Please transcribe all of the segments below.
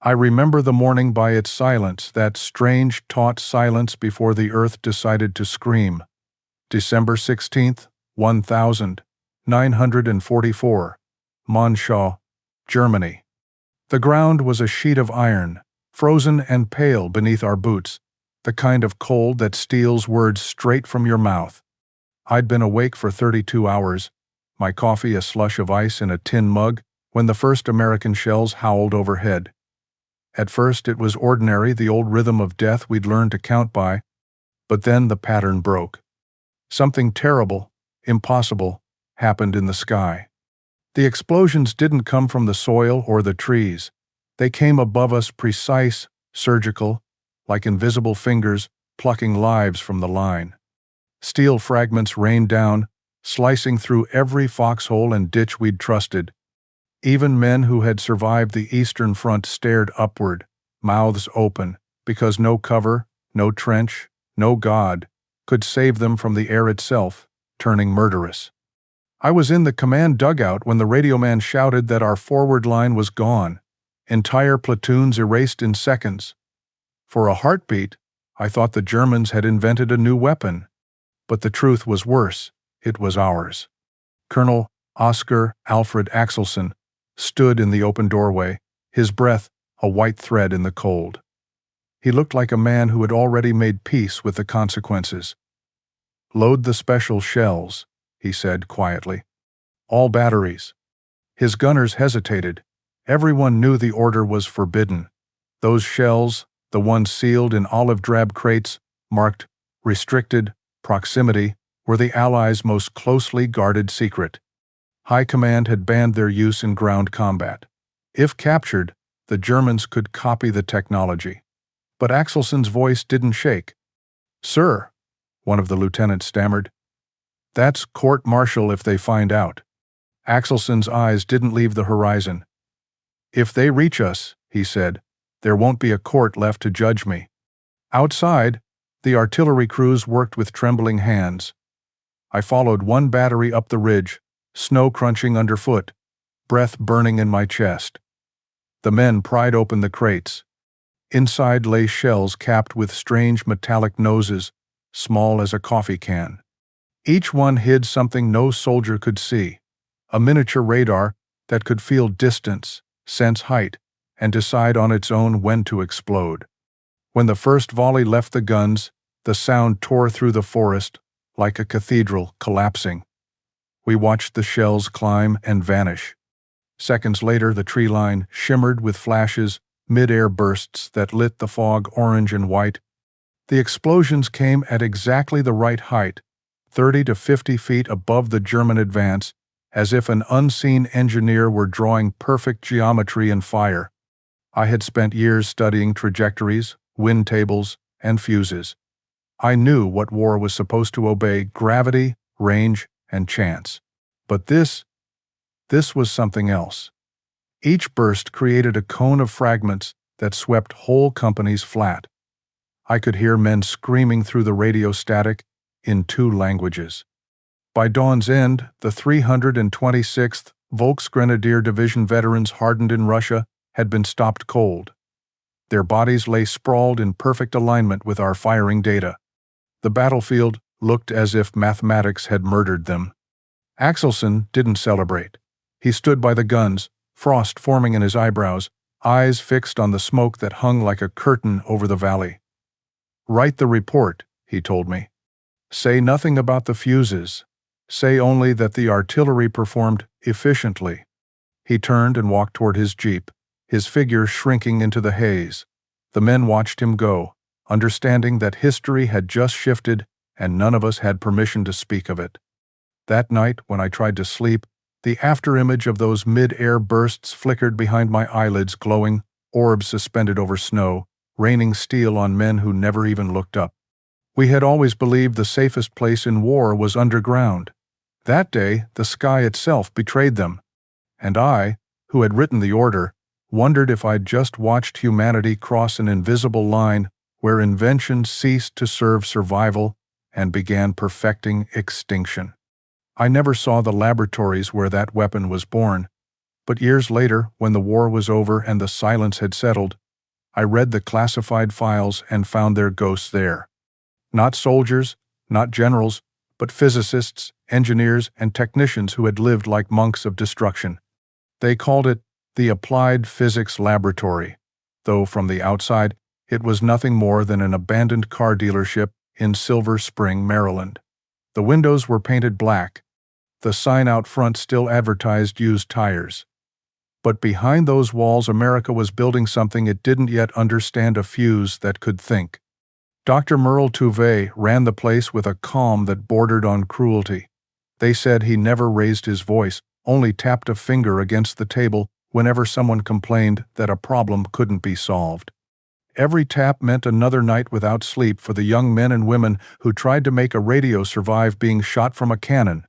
I remember the morning by its silence, that strange, taut silence before the earth decided to scream. December 16th, 1944, Monschau, Germany. The ground was a sheet of iron, frozen and pale beneath our boots, the kind of cold that steals words straight from your mouth. I'd been awake for 32 hours, my coffee a slush of ice in a tin mug, when the first American shells howled overhead. At first it was ordinary, the old rhythm of death we'd learned to count by, but then the pattern broke. Something terrible, impossible, happened in the sky. The explosions didn't come from the soil or the trees. They came above us, precise, surgical, like invisible fingers plucking lives from the line. Steel fragments rained down, slicing through every foxhole and ditch we'd trusted. Even men who had survived the Eastern Front stared upward, mouths open, because no cover, no trench, no God could save them from the air itself, turning murderous. I was in the command dugout when the radio man shouted that our forward line was gone, entire platoons erased in seconds. For a heartbeat, I thought the Germans had invented a new weapon. But the truth was worse. It was ours. Colonel Oscar Alfred Axelson stood in the open doorway, his breath a white thread in the cold. He looked like a man who had already made peace with the consequences. "Load the special shells," he said quietly. "All batteries." His gunners hesitated. Everyone knew the order was forbidden. Those shells, the ones sealed in olive-drab crates, marked restricted proximity, were the Allies' most closely guarded secret. High Command had banned their use in ground combat. If captured, the Germans could copy the technology. But Axelson's voice didn't shake. "Sir," one of the lieutenants stammered, "that's court-martial if they find out." Axelson's eyes didn't leave the horizon. "If they reach us," he said, "there won't be a court left to judge me." Outside, the artillery crews worked with trembling hands. I followed one battery up the ridge, snow crunching underfoot, breath burning in my chest. The men pried open the crates. Inside lay shells capped with strange metallic noses, small as a coffee can. Each one hid something no soldier could see, a miniature radar that could feel distance, sense height, and decide on its own when to explode. When the first volley left the guns, the sound tore through the forest like a cathedral collapsing. We watched the shells climb and vanish. Seconds later, the tree line shimmered with flashes, mid-air bursts that lit the fog orange and white. The explosions came at exactly the right height, 30 to 50 feet above the German advance, as if an unseen engineer were drawing perfect geometry in fire. I had spent years studying trajectories, wind tables, and fuses. I knew what war was supposed to obey: gravity, range, and chance. But this was something else. Each burst created a cone of fragments that swept whole companies flat. I could hear men screaming through the radio static in 2 languages. By dawn's end, the 326th Volksgrenadier Division veterans hardened in Russia had been stopped cold. Their bodies lay sprawled in perfect alignment with our firing data. The battlefield looked as if mathematics had murdered them. Axelson didn't celebrate. He stood by the guns, frost forming in his eyebrows, eyes fixed on the smoke that hung like a curtain over the valley. "Write the report," he told me. "Say nothing about the fuses. Say only that the artillery performed efficiently." He turned and walked toward his jeep, his figure shrinking into the haze. The men watched him go, understanding that history had just shifted and none of us had permission to speak of it. That night, when I tried to sleep, the afterimage of those mid-air bursts flickered behind my eyelids, glowing, orbs suspended over snow, raining steel on men who never even looked up. We had always believed the safest place in war was underground. That day, the sky itself betrayed them. And I, who had written the order, wondered if I'd just watched humanity cross an invisible line where invention ceased to serve survival and began perfecting extinction. I never saw the laboratories where that weapon was born, But years later, when the war was over and the silence had settled, I read the classified files and found their ghosts there. Not soldiers, not generals, but physicists, engineers, and technicians who had lived like monks of destruction. They called it the Applied Physics Laboratory, though from the outside it was nothing more than an abandoned car dealership in Silver Spring, Maryland. The windows were painted black. The sign out front still advertised used tires. But behind those walls, America was building something it didn't yet understand, a fuse that could think. Dr. Merle Tuve ran the place with a calm that bordered on cruelty. They said he never raised his voice, only tapped a finger against the table whenever someone complained that a problem couldn't be solved. Every tap meant another night without sleep for the young men and women who tried to make a radio survive being shot from a cannon.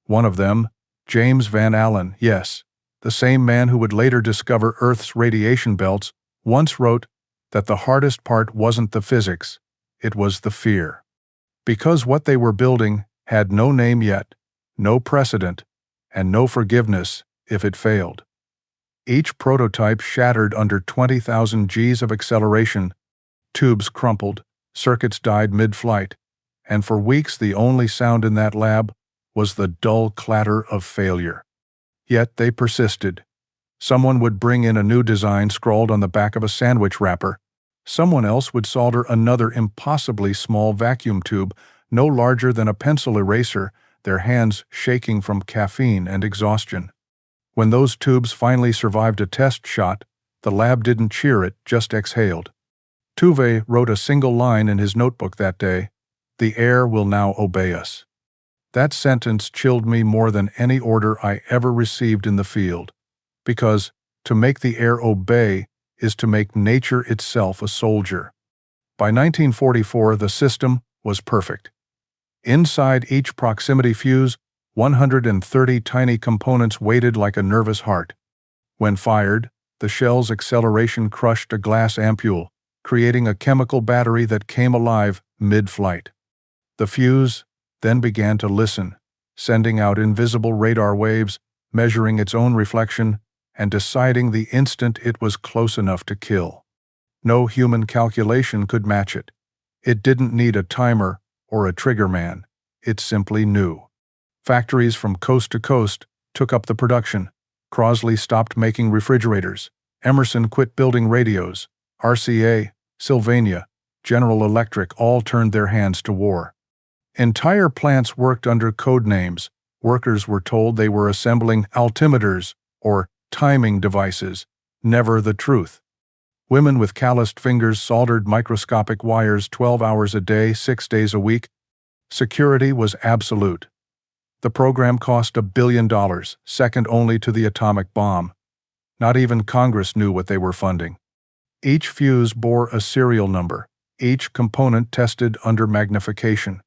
One of them, James Van Allen, yes, the same man who would later discover Earth's radiation belts, once wrote that the hardest part wasn't the physics, it was the fear. Because what they were building had no name yet, no precedent, and no forgiveness if it failed. Each prototype shattered under 20,000 Gs of acceleration, tubes crumpled, circuits died mid-flight, and for weeks the only sound in that lab was the dull clatter of failure. Yet they persisted. Someone would bring in a new design scrawled on the back of a sandwich wrapper. Someone else would solder another impossibly small vacuum tube, no larger than a pencil eraser, their hands shaking from caffeine and exhaustion. When those tubes finally survived a test shot, the lab didn't cheer it, just exhaled. Tuve wrote a single line in his notebook that day, "The air will now obey us." That sentence chilled me more than any order I ever received in the field, because to make the air obey is to make nature itself a soldier. By 1944, the system was perfect. Inside each proximity fuse, 130 tiny components waited like a nervous heart. When fired, the shell's acceleration crushed a glass ampule, creating a chemical battery that came alive mid-flight. The fuse then began to listen, sending out invisible radar waves, measuring its own reflection, and deciding the instant it was close enough to kill. No human calculation could match it. It didn't need a timer or a trigger man. It simply knew. Factories from coast to coast took up the production. Crosley stopped making refrigerators. Emerson quit building radios. RCA, Sylvania, General Electric all turned their hands to war. Entire plants worked under code names. Workers were told they were assembling altimeters or timing devices, never the truth. Women with calloused fingers soldered microscopic wires 12 hours a day, 6 days a week. Security was absolute. The program cost $1 billion, second only to the atomic bomb. Not even Congress knew what they were funding. Each fuse bore a serial number, each component tested under magnification.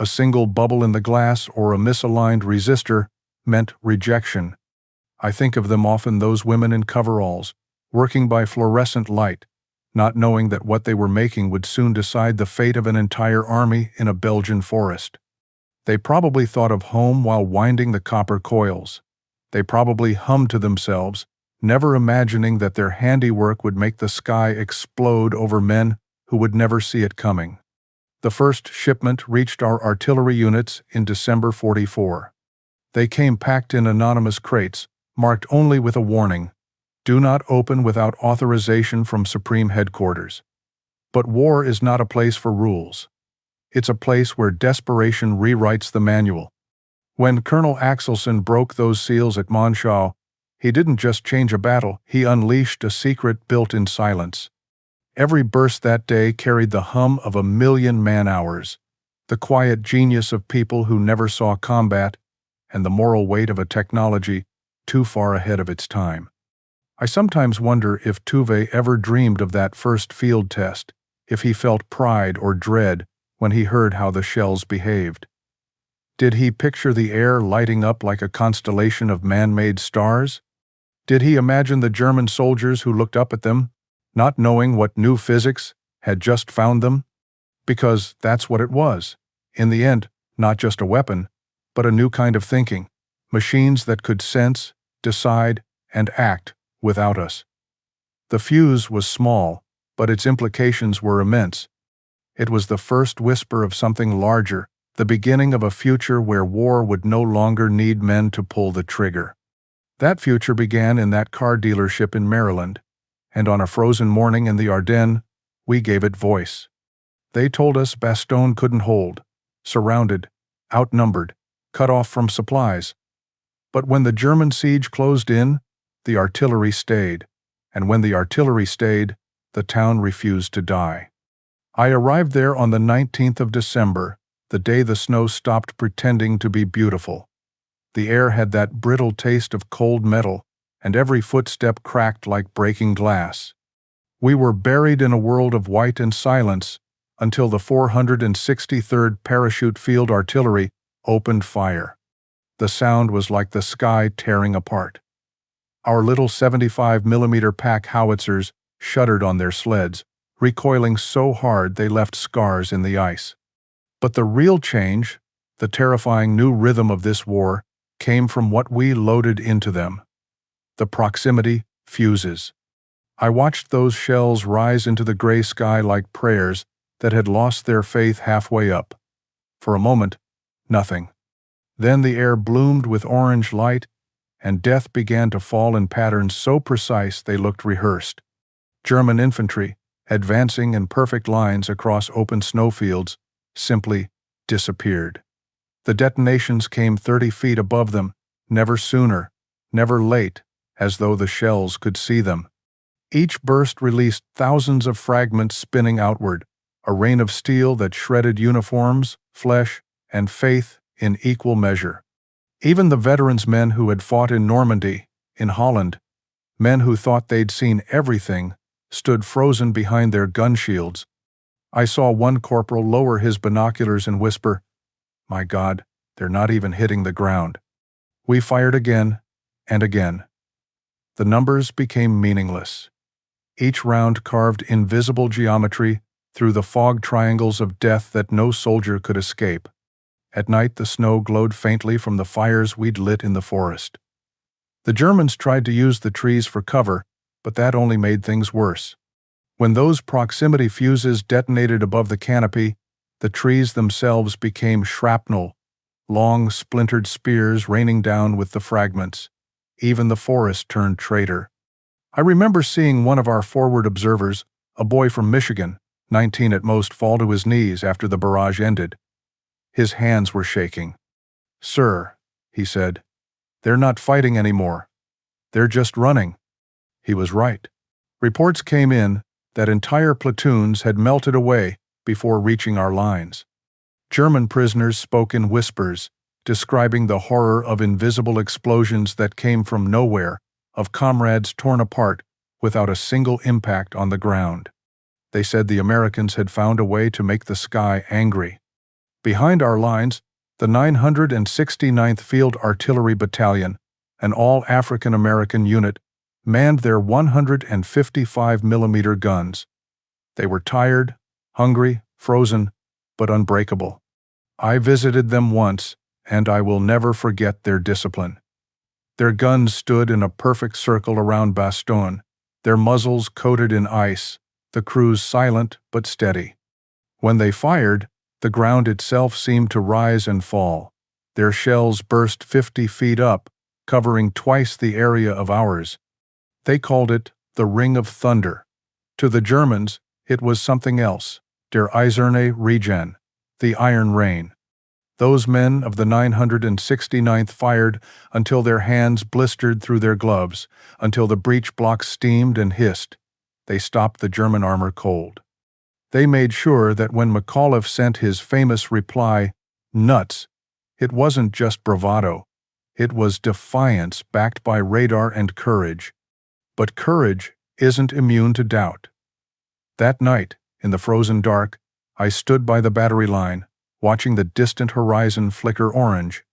A single bubble in the glass or a misaligned resistor meant rejection. I think of them often, those women in coveralls, working by fluorescent light, not knowing that what they were making would soon decide the fate of an entire army in a Belgian forest. They probably thought of home while winding the copper coils. They probably hummed to themselves, never imagining that their handiwork would make the sky explode over men who would never see it coming. The first shipment reached our artillery units in December '44. They came packed in anonymous crates, marked only with a warning, "Do not open without authorization from Supreme Headquarters." But war is not a place for rules. It's a place where desperation rewrites the manual. When Colonel Axelson broke those seals at Monschau, he didn't just change a battle, he unleashed a secret built in silence. Every burst that day carried the hum of 1,000,000 man-hours, the quiet genius of people who never saw combat, and the moral weight of a technology too far ahead of its time. I sometimes wonder if Tuve ever dreamed of that first field test, if he felt pride or dread when he heard how the shells behaved. Did he picture the air lighting up like a constellation of man-made stars? Did he imagine the German soldiers who looked up at them, not knowing what new physics had just found them? Because that's what it was. In the end, not just a weapon, but a new kind of thinking. Machines that could sense, decide, and act without us. The fuse was small, but its implications were immense. It was the first whisper of something larger, the beginning of a future where war would no longer need men to pull the trigger. That future began in that car dealership in Maryland, and on a frozen morning in the Ardennes, we gave it voice. They told us Bastogne couldn't hold, surrounded, outnumbered, cut off from supplies. But when the German siege closed in, the artillery stayed, and when the artillery stayed, the town refused to die. I arrived there on the 19th of December, the day the snow stopped pretending to be beautiful. The air had that brittle taste of cold metal, and every footstep cracked like breaking glass. We were buried in a world of white and silence until the 463rd Parachute Field Artillery opened fire. The sound was like the sky tearing apart. Our little 75mm pack howitzers shuddered on their sleds, recoiling so hard they left scars in the ice. But the real change, the terrifying new rhythm of this war, came from what we loaded into them. The proximity fuses. I watched those shells rise into the gray sky like prayers that had lost their faith halfway up. For a moment, nothing. Then the air bloomed with orange light, and death began to fall in patterns so precise they looked rehearsed. German infantry, advancing in perfect lines across open snowfields, simply disappeared. The detonations came 30 feet above them, never sooner, never late, as though the shells could see them. Each burst released thousands of fragments spinning outward, a rain of steel that shredded uniforms, flesh, and faith in equal measure. Even the veterans, men who had fought in Normandy, in Holland, men who thought they'd seen everything, stood frozen behind their gun shields. I saw one corporal lower his binoculars and whisper, "My God, they're not even hitting the ground." We fired again and again. The numbers became meaningless. Each round carved invisible geometry through the fog triangles of death that no soldier could escape. At night the snow glowed faintly from the fires we'd lit in the forest. The Germans tried to use the trees for cover, but that only made things worse. When those proximity fuses detonated above the canopy, the trees themselves became shrapnel, long splintered spears raining down with the fragments. Even the forest turned traitor. I remember seeing one of our forward observers, a boy from Michigan, 19 at most, fall to his knees after the barrage ended. His hands were shaking. "Sir," he said, "they're not fighting anymore. They're just running." He was right. Reports came in that entire platoons had melted away before reaching our lines. German prisoners spoke in whispers, describing the horror of invisible explosions that came from nowhere, of comrades torn apart without a single impact on the ground. They said the Americans had found a way to make the sky angry. Behind our lines, the 969th Field Artillery Battalion, an all-African-American unit, manned their 155mm guns. They were tired, hungry, frozen, but unbreakable. I visited them once, and I will never forget their discipline. Their guns stood in a perfect circle around Bastogne, their muzzles coated in ice, the crews silent but steady. When they fired, the ground itself seemed to rise and fall. Their shells burst 50 feet up, covering twice the area of ours. They called it the Ring of Thunder. To the Germans, it was something else, der Eiserne Regen, the Iron Rain. Those men of the 969th fired until their hands blistered through their gloves, until the breech blocks steamed and hissed. They stopped the German armor cold. They made sure that when McAuliffe sent his famous reply, "Nuts," it wasn't just bravado. It was defiance backed by radar and courage. But courage isn't immune to doubt. That night, in the frozen dark, I stood by the battery line, watching the distant horizon flicker orange.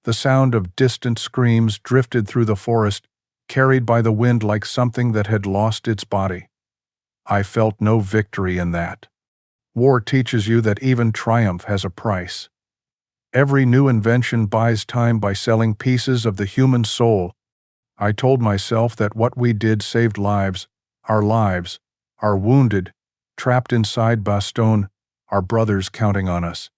The sound of distant screams drifted through the forest, carried by the wind like something that had lost its body. I felt no victory in that. War teaches you that even triumph has a price. Every new invention buys time by selling pieces of the human soul. I told myself that what we did saved lives, our wounded, trapped inside Bastogne, our brothers counting on us.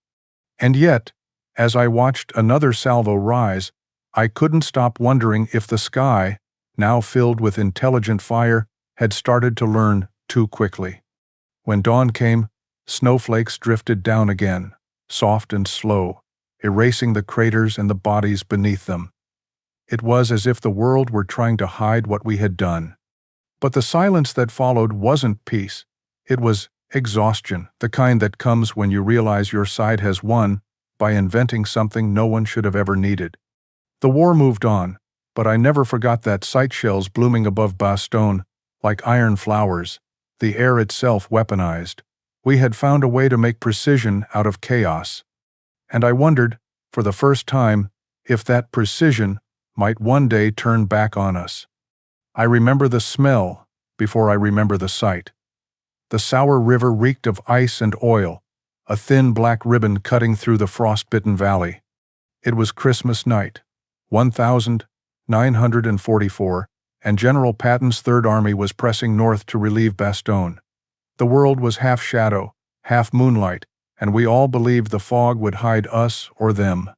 And yet, as I watched another salvo rise, I couldn't stop wondering if the sky, now filled with intelligent fire, had started to learn too quickly. When dawn came, snowflakes drifted down again, soft and slow, erasing the craters and the bodies beneath them. It was as if the world were trying to hide what we had done. But the silence that followed wasn't peace. It was exhaustion, the kind that comes when you realize your side has won by inventing something no one should have ever needed. The war moved on, but I never forgot that sight shells blooming above Bastogne, like iron flowers, the air itself weaponized. We had found a way to make precision out of chaos. And I wondered, for the first time, if that precision might one day turn back on us. I remember the smell before I remember the sight. The sour river reeked of ice and oil, a thin black ribbon cutting through the frost-bitten valley. It was Christmas night, 1944, and General Patton's Third Army was pressing north to relieve Bastogne. The world was half shadow, half moonlight, and we all believed the fog would hide us or them.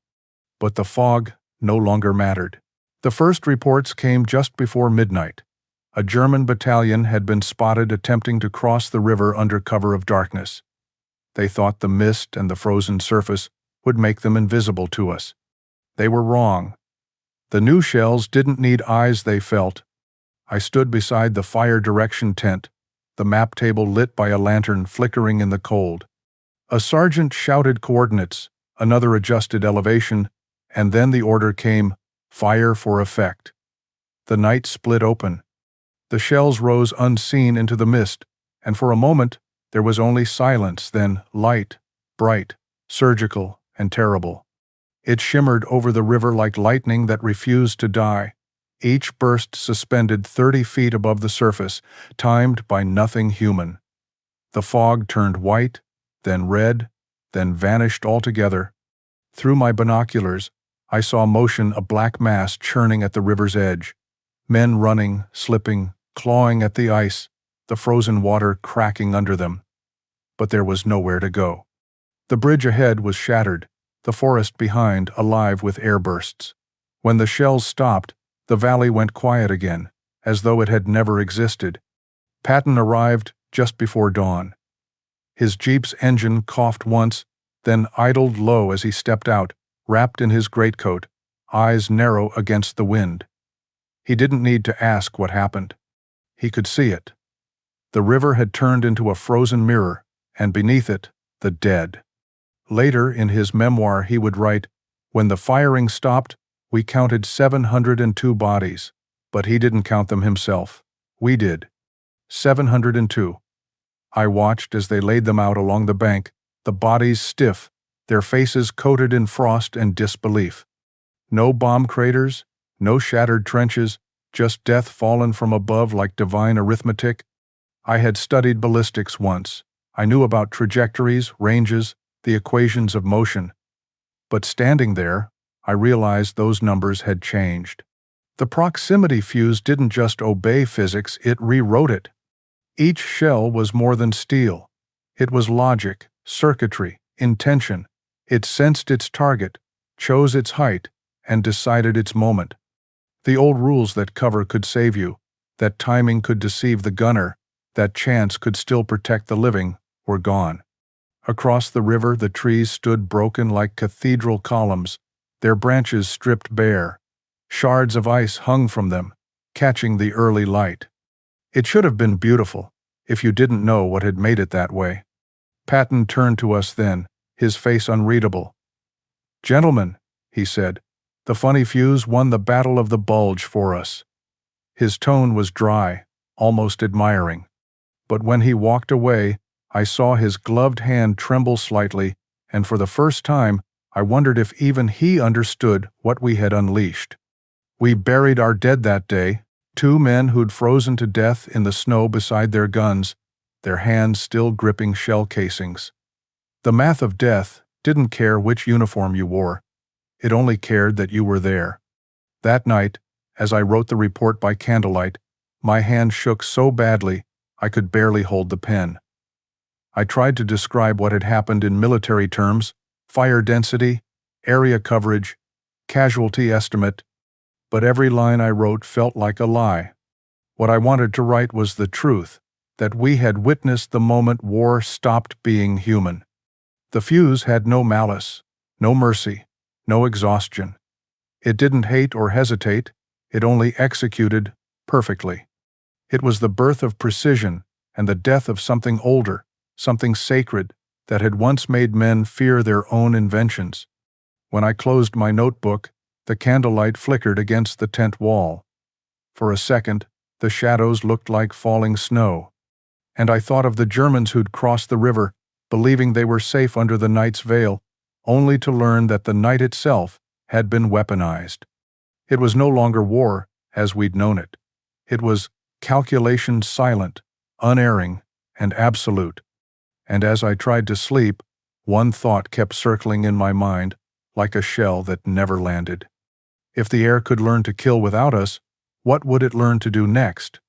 But the fog no longer mattered. The first reports came just before midnight. A German battalion had been spotted attempting to cross the river under cover of darkness. They thought the mist and the frozen surface would make them invisible to us. They were wrong. The new shells didn't need eyes, they felt. I stood beside the fire direction tent, the map table lit by a lantern flickering in the cold. A sergeant shouted coordinates, another adjusted elevation, and then the order came, fire for effect. The night split open. The shells rose unseen into the mist, and for a moment there was only silence, then light, bright, surgical, and terrible. It shimmered over the river like lightning that refused to die, each burst suspended 30 feet above the surface, timed by nothing human. The fog turned white, then red, then vanished altogether. Through my binoculars, I saw motion, a black mass churning at the river's edge. Men running, slipping, clawing at the ice, the frozen water cracking under them. But there was nowhere to go. The bridge ahead was shattered, the forest behind alive with air bursts. When the shells stopped, the valley went quiet again, as though it had never existed. Patton arrived just before dawn. His jeep's engine coughed once, then idled low as he stepped out, wrapped in his greatcoat, eyes narrow against the wind. He didn't need to ask what happened. He could see it. The river had turned into a frozen mirror, and beneath it, the dead. Later in his memoir he would write, "When the firing stopped, we counted 702 bodies, but he didn't count them himself. We did. 702. I watched as they laid them out along the bank, the bodies stiff, their faces coated in frost and disbelief. No bomb craters, no shattered trenches, just death fallen from above like divine arithmetic. I had studied ballistics once. I knew about trajectories, ranges, the equations of motion. But standing there, I realized those numbers had changed. The proximity fuse didn't just obey physics, it rewrote it. Each shell was more than steel. It was logic, circuitry, intention. It sensed its target, chose its height, and decided its moment. The old rules that cover could save you, that timing could deceive the gunner, that chance could still protect the living, were gone. Across the river the trees stood broken like cathedral columns, their branches stripped bare. Shards of ice hung from them, catching the early light. It should have been beautiful, if you didn't know what had made it that way. Patton turned to us then, his face unreadable. "Gentlemen," he said, "the funny fuse won the Battle of the Bulge for us." His tone was dry, almost admiring. But when he walked away, I saw his gloved hand tremble slightly, and for the first time, I wondered if even he understood what we had unleashed. We buried our dead that day, 2 men who'd frozen to death in the snow beside their guns, their hands still gripping shell casings. The math of death didn't care which uniform you wore. It only cared that you were there. That night, As I wrote the report by candlelight, my hand shook so badly I could barely hold the pen. I tried to describe what had happened in military terms: fire density, area coverage, casualty estimate, but every line I wrote felt like a lie. What I wanted to write was the truth, that we had witnessed the moment war stopped being human. The fuse had no malice, no mercy, no exhaustion. It didn't hate or hesitate, it only executed perfectly. It was the birth of precision and the death of something older, something sacred that had once made men fear their own inventions. When I closed my notebook, the candlelight flickered against the tent wall. For a second, the shadows looked like falling snow, and I thought of the Germans who'd crossed the river, believing they were safe under the night's veil, only to learn that the night itself had been weaponized. It was no longer war as we'd known it. It was calculation silent, unerring, and absolute. And as I tried to sleep, one thought kept circling in my mind like a shell that never landed. If the air could learn to kill without us, what would it learn to do next?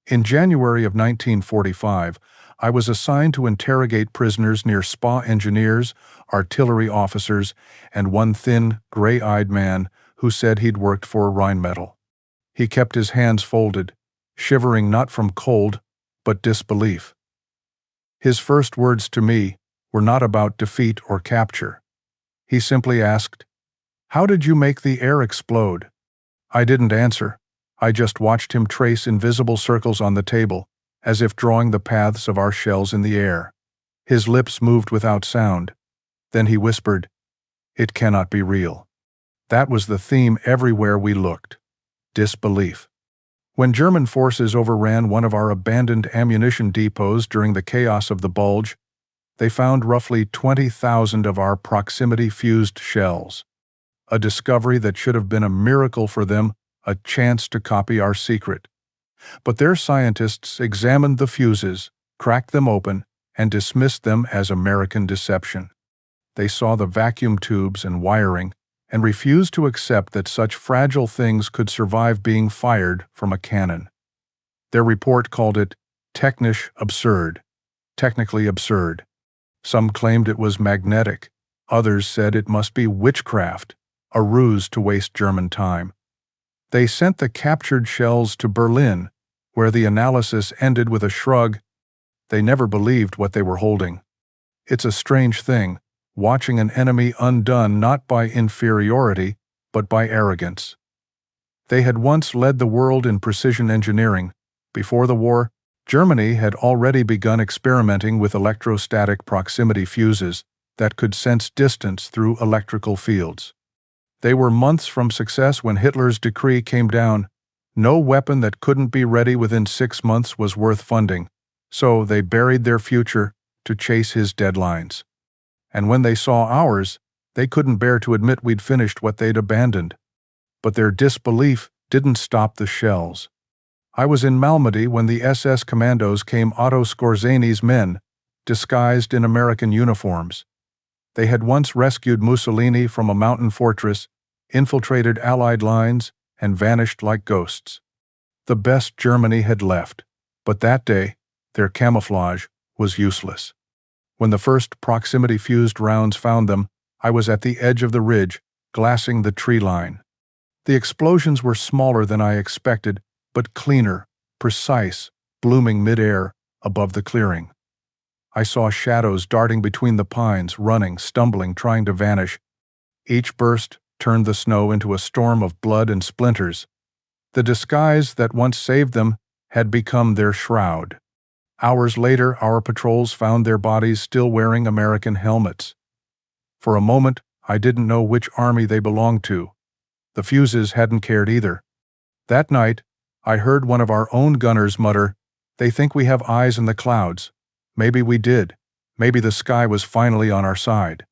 In January of 1945, I was assigned to interrogate prisoners near Spa engineers, artillery officers, and one thin, gray-eyed man who said he'd worked for Rheinmetall. He kept his hands folded, shivering not from cold, but disbelief. His first words to me were not about defeat or capture. He simply asked, "How did you make the air explode?" I didn't answer. I just watched him trace invisible circles on the table, as if drawing the paths of our shells in the air. His lips moved without sound. Then he whispered, "It cannot be real." That was the theme everywhere we looked: disbelief. When German forces overran one of our abandoned ammunition depots during the chaos of the Bulge, they found roughly 20,000 of our proximity-fused shells. A discovery that should have been a miracle for them, a chance to copy our secret. But their scientists examined the fuses, cracked them open, and dismissed them as American deception. They saw the vacuum tubes and wiring, and refused to accept that such fragile things could survive being fired from a cannon. Their report called it technically absurd. Some claimed it was magnetic, others said it must be witchcraft, a ruse to waste German time. They sent the captured shells to Berlin, where the analysis ended with a shrug. They never believed what they were holding. It's a strange thing, watching an enemy undone not by inferiority, but by arrogance. They had once led the world in precision engineering. Before the war, Germany had already begun experimenting with electrostatic proximity fuses that could sense distance through electrical fields. They were months from success when Hitler's decree came down. No weapon that couldn't be ready within 6 months was worth funding, so they buried their future to chase his deadlines. And when they saw ours, they couldn't bear to admit we'd finished what they'd abandoned. But their disbelief didn't stop the shells. I was in Malmedy when the SS commandos came Otto Skorzény's men, disguised in American uniforms. They had once rescued Mussolini from a mountain fortress, infiltrated Allied lines, and vanished like ghosts. The best Germany had left, but that day, their camouflage was useless. When the first proximity-fused rounds found them, I was at the edge of the ridge, glassing the tree line. The explosions were smaller than I expected, but cleaner, precise, blooming mid-air above the clearing. I saw shadows darting between the pines, running, stumbling, trying to vanish. Each burst turned the snow into a storm of blood and splinters. The disguise that once saved them had become their shroud. Hours later, our patrols found their bodies still wearing American helmets. For a moment, I didn't know which army they belonged to. The fuses hadn't cared either. That night, I heard one of our own gunners mutter, "They think we have eyes in the clouds." Maybe we did. Maybe the sky was finally on our side.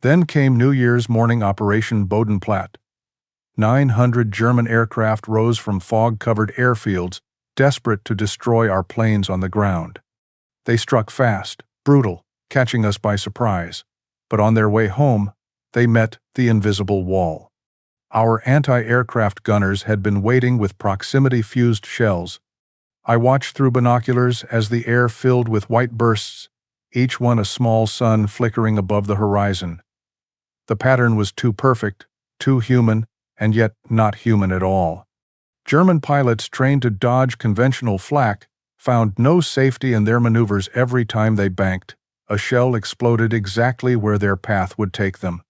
Then came New Year's morning Operation Bodenplatte. 900 German aircraft rose from fog-covered airfields, desperate to destroy our planes on the ground. They struck fast, brutal, catching us by surprise. But on their way home, they met the invisible wall. Our anti-aircraft gunners had been waiting with proximity-fused shells. I watched through binoculars as the air filled with white bursts, each one a small sun flickering above the horizon. The pattern was too perfect, too human, and yet not human at all. German pilots trained to dodge conventional flak found no safety in their maneuvers every time they banked. A shell exploded exactly where their path would take them.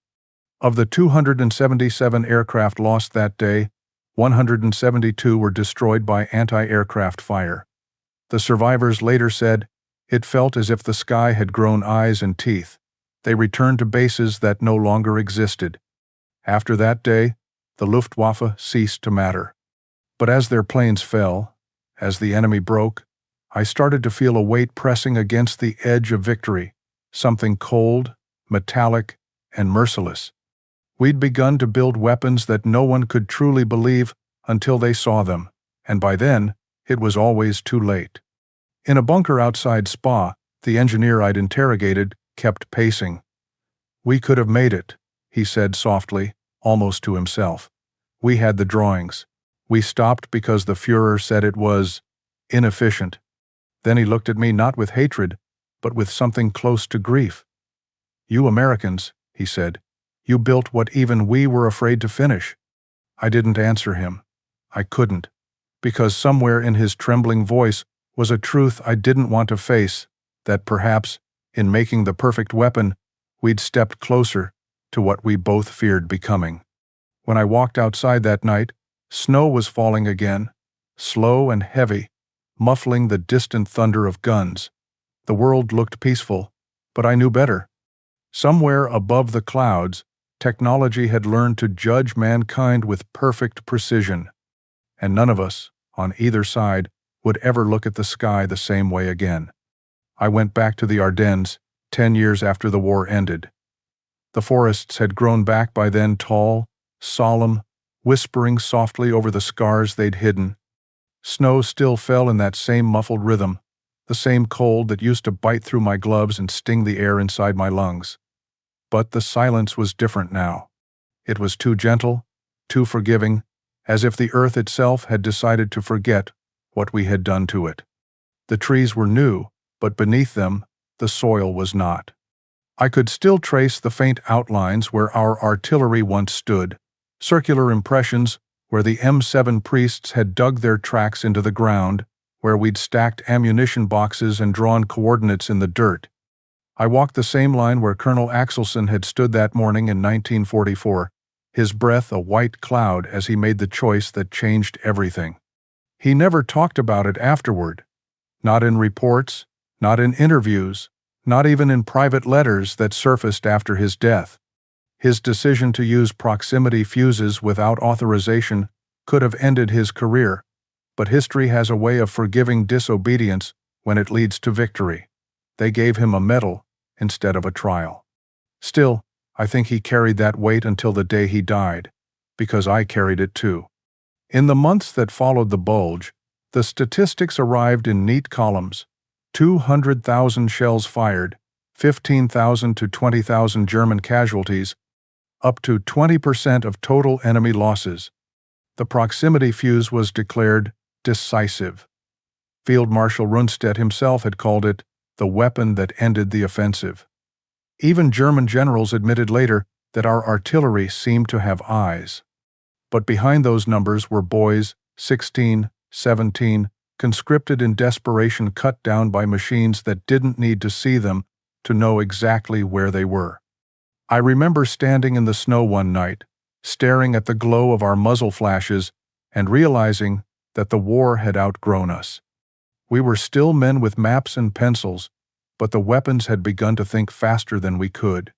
Of the 277 aircraft lost that day, 172 were destroyed by anti-aircraft fire. The survivors later said, "It felt as if the sky had grown eyes and teeth." They returned to bases that no longer existed. After that day, the Luftwaffe ceased to matter. But as their planes fell, as the enemy broke, I started to feel a weight pressing against the edge of victory, something cold, metallic, and merciless. We'd begun to build weapons that no one could truly believe until they saw them, and by then, it was always too late. In a bunker outside Spa, the engineer I'd interrogated kept pacing. "We could have made it," he said softly, almost to himself. "We had the drawings. We stopped because the Führer said it was inefficient." Then he looked at me not with hatred, but with something close to grief. "You Americans," he said, "you built what even we were afraid to finish." I didn't answer him. I couldn't, because somewhere in his trembling voice was a truth I didn't want to face, that perhaps, in making the perfect weapon, we'd stepped closer to what we both feared becoming. When I walked outside that night, snow was falling again, slow and heavy, muffling the distant thunder of guns. The world looked peaceful, but I knew better. Somewhere above the clouds, technology had learned to judge mankind with perfect precision, and none of us, on either side, would ever look at the sky the same way again. I went back to the Ardennes 10 years after the war ended. The forests had grown back by then, tall, solemn, whispering softly over the scars they'd hidden. Snow still fell in that same muffled rhythm, the same cold that used to bite through my gloves and sting the air inside my lungs. But the silence was different now. It was too gentle, too forgiving, as if the earth itself had decided to forget what we had done to it. The trees were new, but beneath them, the soil was not. I could still trace the faint outlines where our artillery once stood, circular impressions where the M7 priests had dug their tracks into the ground, where we'd stacked ammunition boxes and drawn coordinates in the dirt. I walked the same line where Colonel Axelson had stood that morning in 1944, his breath a white cloud as he made the choice that changed everything. He never talked about it afterward. Not in reports, not in interviews, not even in private letters that surfaced after his death. His decision to use proximity fuses without authorization could have ended his career, but history has a way of forgiving disobedience when it leads to victory. They gave him a medal instead of a trial. Still, I think he carried that weight until the day he died, because I carried it too. In the months that followed the Bulge, the statistics arrived in neat columns. 200,000 shells fired, 15,000 to 20,000 German casualties, up to 20% of total enemy losses. The proximity fuse was declared decisive. Field Marshal Rundstedt himself had called it the weapon that ended the offensive. Even German generals admitted later that our artillery seemed to have eyes. But behind those numbers were boys, 16, 17, conscripted in desperation, cut down by machines that didn't need to see them to know exactly where they were. I remember standing in the snow one night, staring at the glow of our muzzle flashes and realizing that the war had outgrown us. We were still men with maps and pencils, but the weapons had begun to think faster than we could.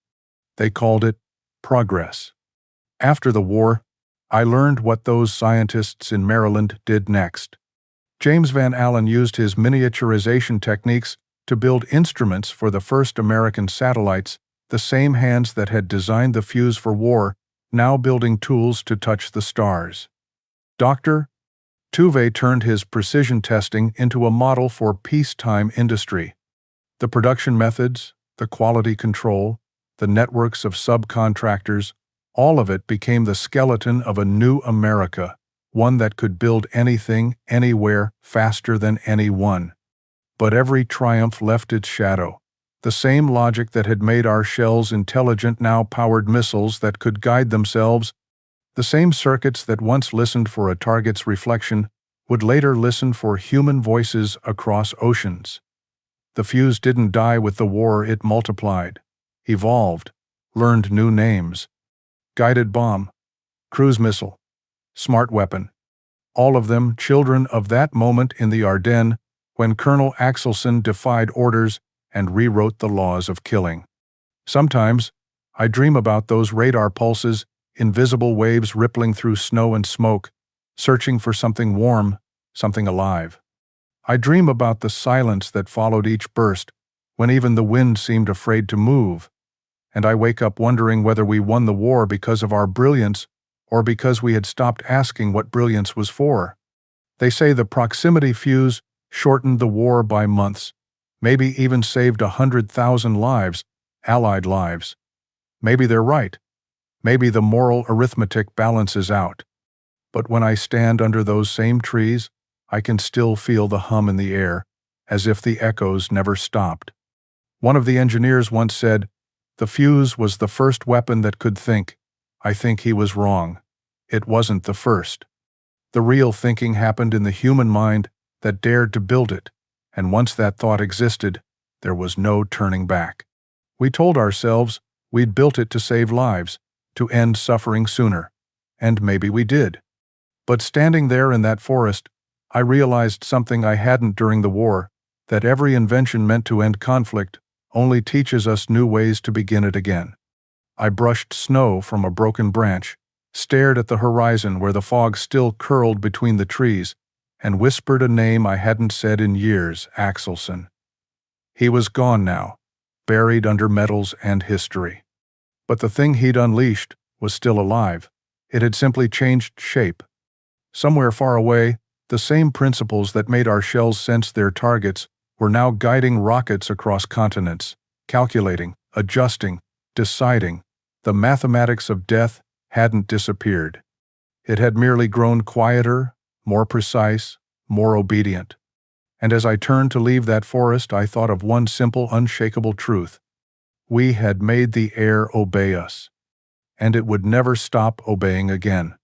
They called it progress. After the war, I learned what those scientists in Maryland did next. James Van Allen used his miniaturization techniques to build instruments for the first American satellites, the same hands that had designed the fuse for war, now building tools to touch the stars. Dr. Tuve turned his precision testing into a model for peacetime industry. The production methods, the quality control, the networks of subcontractors, All of it became the skeleton of a new America, one that could build anything, anywhere, faster than anyone. But every triumph left its shadow. The same logic that had made our shells intelligent now powered missiles that could guide themselves. The same circuits that once listened for a target's reflection would later listen for human voices across oceans. The fuse didn't die with the war, it multiplied, evolved, learned new names. Guided bomb, cruise missile, smart weapon. All of them children of that moment in the Ardennes when Colonel Axelson defied orders and rewrote the laws of killing. Sometimes, I dream about those radar pulses, invisible waves rippling through snow and smoke, searching for something warm, something alive. I dream about the silence that followed each burst, when even the wind seemed afraid to move, and I wake up wondering whether we won the war because of our brilliance or because we had stopped asking what brilliance was for. They say the proximity fuse shortened the war by months, maybe even saved 100,000 lives, Allied lives. Maybe they're right. Maybe the moral arithmetic balances out. But when I stand under those same trees, I can still feel the hum in the air, as if the echoes never stopped. One of the engineers once said, "The fuse was the first weapon that could think." I think he was wrong. It wasn't the first. The real thinking happened in the human mind that dared to build it, and once that thought existed, there was no turning back. We told ourselves we'd built it to save lives, to end suffering sooner, and maybe we did. But standing there in that forest, I realized something I hadn't during the war, that every invention meant to end conflict only teaches us new ways to begin it again. I brushed snow from a broken branch, stared at the horizon where the fog still curled between the trees, and whispered a name I hadn't said in years, Axelson. He was gone now, buried under metals and history. But the thing he'd unleashed was still alive. It had simply changed shape. Somewhere far away, the same principles that made our shells sense their targets were now guiding rockets across continents, calculating, adjusting, deciding. The mathematics of death hadn't disappeared. It had merely grown quieter, more precise, more obedient. And as I turned to leave that forest, I thought of one simple, unshakable truth. We had made the air obey us, and it would never stop obeying again.